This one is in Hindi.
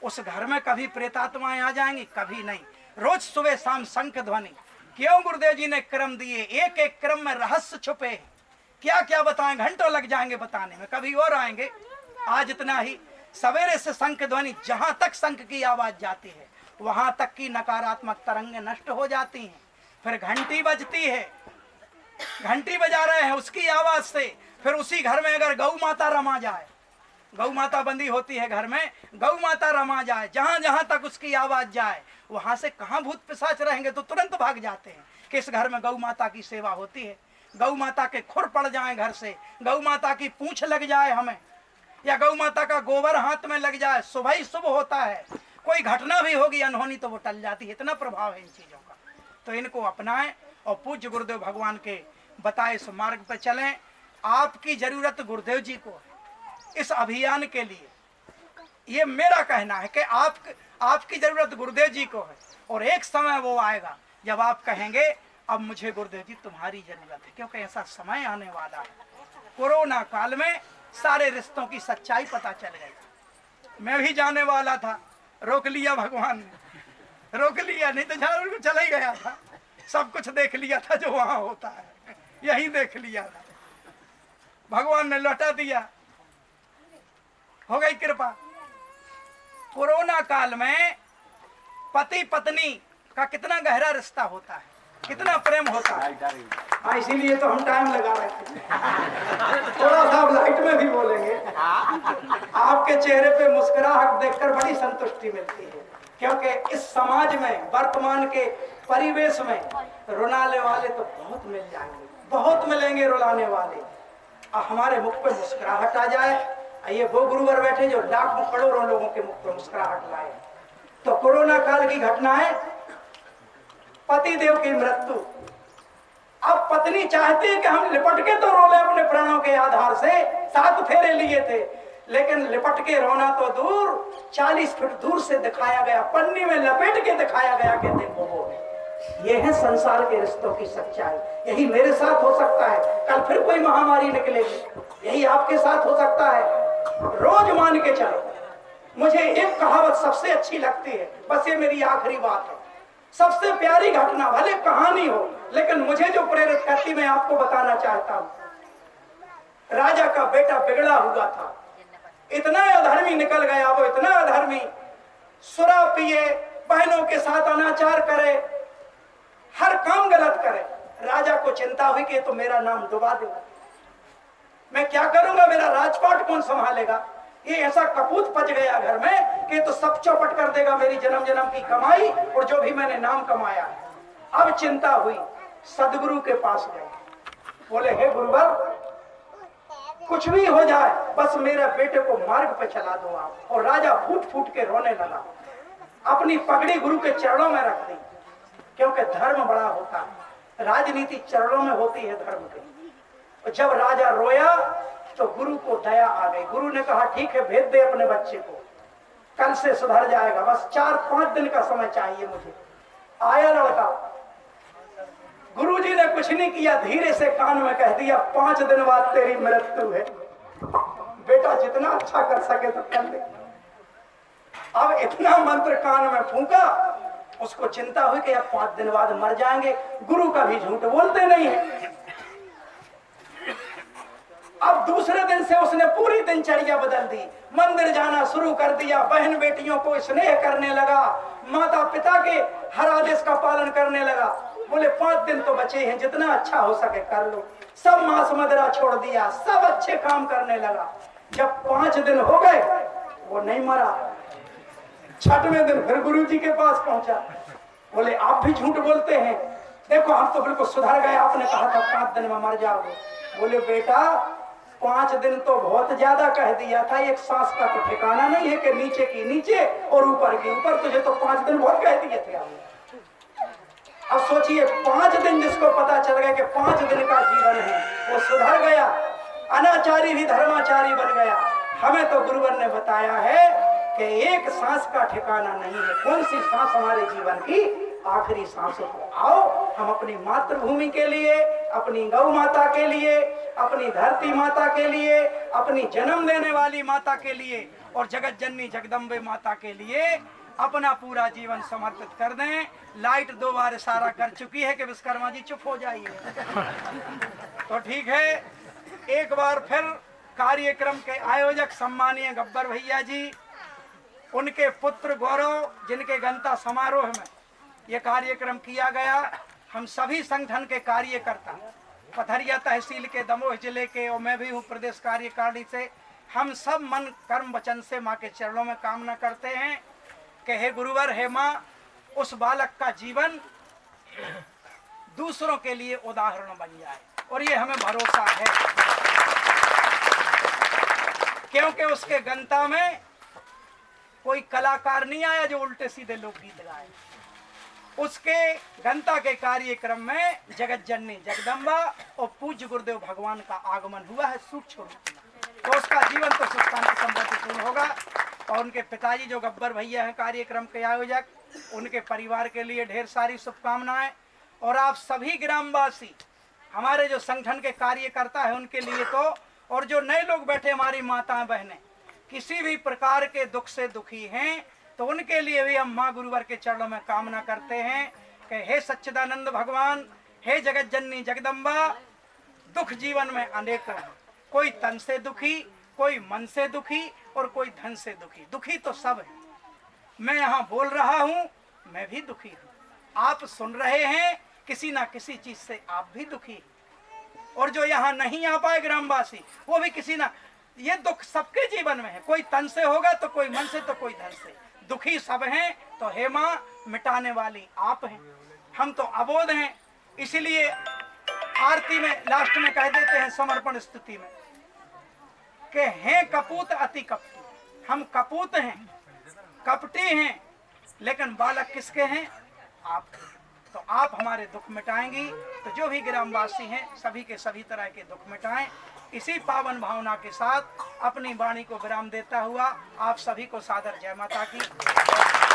उस घर में कभी प्रेतात्माएं आ जाएंगी, कभी नहीं। रोज सुबह शाम शंख ध्वनि। क्यों गुरुदेव जी ने क्रम दिए, एक एक क्रम में रहस्य छुपे हैं। क्या क्या बताएं, घंटों लग जाएंगे बताने में, कभी और आएंगे। आज इतना ही, सवेरे से शंख ध्वनि, जहां तक शंख की आवाज जाती है वहां तक की नकारात्मक तरंगें नष्ट हो जाती हैं। फिर घंटी बजती है, घंटी बजा रहे हैं उसकी आवाज से, फिर उसी घर में अगर गौ माता रमा जाए, गौ माता बंदी होती है घर में, गौ माता रमा जाए, जहां जहां तक उसकी आवाज जाए वहां से कहां भूत पिशाच रहेंगे, तो तुरंत भाग जाते हैं कि इस घर में गौ माता की सेवा होती है। गौ माता के खुर पड़ जाए घर से, गौ माता की पूंछ लग जाए हमें, या गौ माता का गोबर हाथ में लग जाए, सुबह ही शुभ होता है। कोई घटना भी होगी अनहोनी तो वो टल जाती है, इतना प्रभाव है इन चीजों का। तो इनको अपनाएं और पूज्य गुरुदेव भगवान के बताए इस मार्ग पर चलें। आपकी जरूरत गुरुदेव जी को है इस अभियान के लिए। ये मेरा कहना है कि आपकी जरूरत गुरुदेव जी को है, और एक समय वो आएगा जब आप कहेंगे अब मुझे गुरुदेव जी तुम्हारी जरूरत है, क्योंकि ऐसा समय आने वाला है। कोरोना काल में सारे रिश्तों की सच्चाई पता चल गई। मैं भी जाने वाला था, रोक लिया भगवान ने, रोक लिया, नहीं तो जरूर चला ही गया था। सब कुछ देख लिया था जो वहां होता है, यही देख लिया था, भगवान ने लौटा दिया, हो गई कृपा। कोरोना काल में पति पत्नी का कितना गहरा रिश्ता होता है, कितना प्रेम होता है। हाँ, इसीलिए तो हम टाइम लगा रहे थे। थोड़ा सा लाइट में भी बोलेंगे। आपके चेहरे पे मुस्कुराहट देखकर बड़ी संतुष्टि मिलती है, क्योंकि इस समाज में, वर्तमान के परिवेश में रुलाने वाले तो बहुत मिल जाएंगे, बहुत मिलेंगे रुलाने वाले। हमारे मुख पे मुस्कुराहट आ जाए। ये वो गुरुवर बैठे जो लाखों करोड़ों लोगों के मुख पे मुस्कुराहट लाए। तो कोरोना काल की घटना है, पति देव की मृत्यु। अब पत्नी चाहती है कि हम लिपट के तो रोले अपने प्राणों के आधार से, 7 फेरे लिए थे, लेकिन लिपट के रोना तो दूर, 40 फीट दूर से दिखाया गया, पन्नी में लपेट के दिखाया गया कि देखो वो है। ये है संसार के रिश्तों की सच्चाई। यही मेरे साथ हो सकता है, कल फिर कोई महामारी निकलेगी, यही आपके साथ हो सकता है। रोज मान के चलो। मुझे एक कहावत सबसे अच्छी लगती है, बस ये मेरी आखिरी बात है। सबसे प्यारी घटना, भले कहानी हो, लेकिन मुझे जो प्रेरित करती मैं आपको बताना चाहता हूं। राजा का बेटा बिगड़ा हुआ था, इतना अधर्मी निकल गया, वो इतना अधर्मी, शराब पिए, बहनों के साथ अनाचार करे, हर काम गलत करे। राजा को चिंता हुई कि तो मेरा नाम डुबा देगा, मैं क्या करूंगा, मेरा राजपाट कौन संभालेगा। ये ऐसा कपूत पच गया घर में कि तो सब चौपट कर देगा मेरी जन्म जन्म की कमाई और जो भी मैंने नाम कमाया। अब चिंता हुई, सदगुरु के पास गए, बोले हे गुरुवर, कुछ भी हो जाए बस मेरे बेटे को मार्ग पे चला दो आप। और राजा फूट फूट के रोने लगा, अपनी पगड़ी गुरु के चरणों में रख दी, क्योंकि धर्म बड़ा होता है, राजनीति चरणों में होती है धर्म के। जब राजा रोया तो गुरु को दया आ गई। गुरु ने कहा ठीक है, भेज दे अपने बच्चे को, कल से सुधर जाएगा, बस 4-5 दिन का समय चाहिए मुझे। आया लड़का, गुरुजी ने कुछ नहीं किया, धीरे से कान में कह दिया 5 दिन बाद तेरी मृत्यु है, बेटा जितना अच्छा कर सके तो कर ले। अब इतना मंत्र कान में फूंका, उसको चिंता हुई कि अब 5 दिन बाद मर जाएंगे। गुरु का भी झूठ बोलते नहीं है। अब दूसरे दिन से उसने पूरी दिनचर्या बदल दी, मंदिर जाना शुरू कर दिया, बहन बेटियों को स्नेह करने लगा, माता पिता के हर आदेश का पालन करने लगा। बोले 5 दिन तो बचे हैं, जितना अच्छा हो सके कर लो। सब मांस मदिरा छोड़ दिया, सब अच्छे काम करने लगा। जब 5 दिन हो गए वो नहीं मरा। 6वें दिन फिर गुरु जी के पास पहुंचा, बोले आप भी झूठ बोलते हैं, देखो हम तो बिल्कुल सुधर गए, आपने कहा था 5 दिन में मर जाओगे। बोले बेटा 5 दिन तो बहुत ज्यादा कह दिया था, एक सांस का तो ठिकाना नहीं है कि नीचे की नीचे और ऊपर की ऊपर, तुझे तो 5 दिन बहुत कह दिए थे आपने। अब सोचिए 5 दिन जिसको पता चल गया कि 5 दिन का जीवन है, वो सुधर गया, अनाचारी भी धर्माचारी बन गया। हमें तो गुरुवर ने बताया है कि एक सांस का ठिकाना नहीं है, कौन सी सांस हमारे जीवन की आखिरी सांस हो। आओ हम अपनी मातृभूमि के लिए, अपनी गौ माता के लिए, अपनी धरती माता के लिए, अपनी जन्म देने वाली माता के लिए और जगत जननी जगदम्बे माता के लिए अपना पूरा जीवन समर्पित कर दें। लाइट 2 बार इशारा कर चुकी है कि विश्वकर्मा जी चुप हो जाइए। तो ठीक है, एक बार फिर कार्यक्रम के आयोजक सम्मानीय गब्बर भैया जी, उनके पुत्र गौरव, जिनके गंता समारोह में यह कार्यक्रम किया गया, हम सभी संगठन के कार्यकर्ता, पथरिया तहसील के, दमोह जिले के, और मैं भी हूँ प्रदेश कार्यकारिणी से, हम सब मन कर्म वचन से माँ के चरणों में कामना करते हैं कि हे गुरुवर, हे माँ, उस बालक का जीवन दूसरों के लिए उदाहरण बन जाए। और ये हमें भरोसा है, क्योंकि उसके गंता में कोई कलाकार नहीं आया जो उल्टे सीधे लोकगीत गाए। उसके गंता के कार्यक्रम में जगत जननी जगदम्बा और पूज्य गुरुदेव भगवान का आगमन हुआ है सूक्ष्म रूप में। तो उसका जीवन तो सुख शांति समृद्धिपूर्ण होगा। और उनके पिताजी जो गब्बर भैया हैं कार्यक्रम के आयोजक, उनके परिवार के लिए ढेर सारी शुभकामनाएं। और आप सभी ग्रामवासी, हमारे जो संगठन के कार्यकर्ता हैं उनके लिए तो, और जो नए लोग बैठे हमारी माताएं बहनें किसी भी प्रकार के दुख से दुखी हैं, तो उनके लिए भी हम माँ गुरुवर के चरणों में कामना करते हैं कि हे सच्चिदानंद भगवान, हे जगत जननी जगदम्बा, दुख जीवन में अनेकों हैं। कोई तन से दुखी, कोई मन से दुखी, और कोई धन से दुखी। दुखी तो सब है। मैं यहाँ बोल रहा हूँ, मैं भी दुखी हूँ। आप सुन रहे हैं, किसी ना किसी चीज से आप भी दुखी हैं। और जो यहाँ नहीं आ पाए ग्रामवासी, वो भी किसी ना, ये दुख सबके जीवन में है। कोई तन से होगा तो कोई मन से, तो कोई धन से। दुखी सब हैं। तो हे माँ, मिटाने वाली आप हैं, हम तो अबोध हैं। इसीलिए आरती में लास्ट में कह देते हैं समर्पण स्तुति में कि हैं कपूत अति कपटी। हम कपूत हैं, कपटी हैं, लेकिन बालक किसके हैं? आप। तो आप हमारे दुख मिटाएंगी। तो जो भी ग्रामवासी हैं सभी के सभी तरह के दुख मिटाएं। इसी पावन भावना के साथ अपनी वाणी को विराम देता हुआ आप सभी को सादर जय माता की।